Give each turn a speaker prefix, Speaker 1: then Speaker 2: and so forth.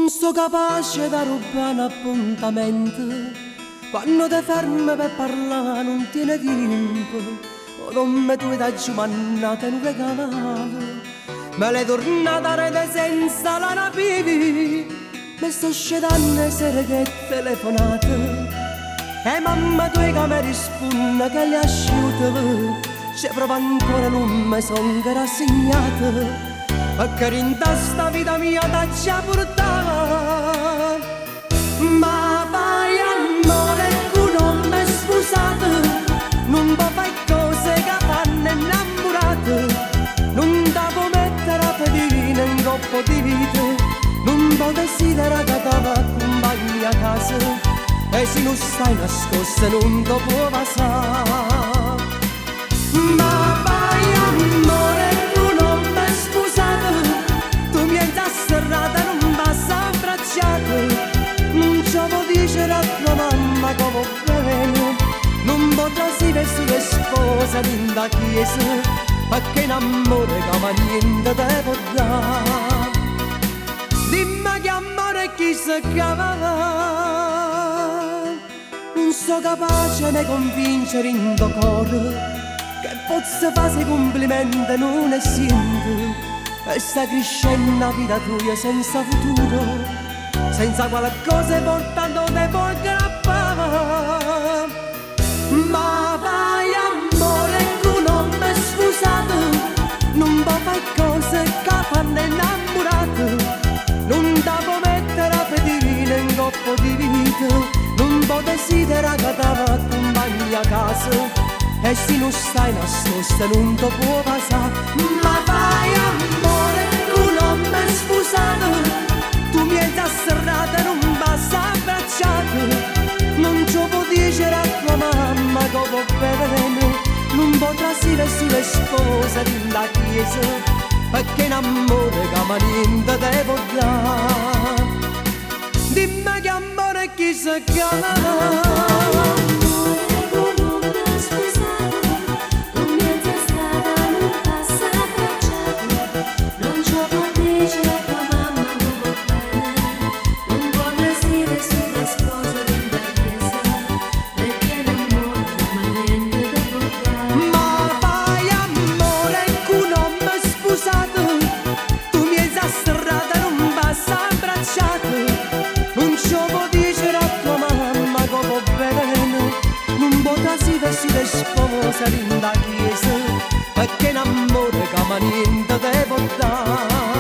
Speaker 1: Non so capace da rubare un appuntamento. Quando ti fermi per parlare non tiene tempo. O non mi tu da giù mannata un regalo. Me l'hai tornata a rete senza la rapivi. Mi sto scedando sere che telefonate. E mamma tu che mi risponde che le asciuto. C'è proprio ancora non mi son rassegnata. Perché in testa vita mia t'ha già portata. Ma vai amore tu non mi scusate. Non può fare cose che fanno innamorate. Non devo mettere a pedina in coppo di vita. Non può desidera che ti accompagni a casa. E se non stai nascosta non ti può passare. Ma vai amore tu non mi scusate. Tu mi hai serrata non basta abbracciate. Non ci può dire a tua mamma come bene. Non potrà si vestire sposa in da chiesa. Perché in amore come niente te può dare. Dimmi che amore chi si cava. Non so capace di convincere in tuo cuore che posso fare complimenti non ne sento. E sta crescendo la vita tua senza futuro, senza qualcosa portando te può aggrappare. Ma vai amore tu non mi scusate. Non può fare cose che fanno innamorate. Non devo mettere a pedina in coppo di vita. Non può desidera che ti accompagni a casa. E se non stai nascosta non ti può passare. Ma vai amore tu non mi scusate. Tu mi hai serrata non basta abbracciate. Non ci può dire a tua mamma come bene. Non potrà si vestire sposa della chiesa. Perché in amore che niente te può dare. Dimmi che amore chi si chiama. Sposa in da chiesa. Perché in amore che niente te può dare.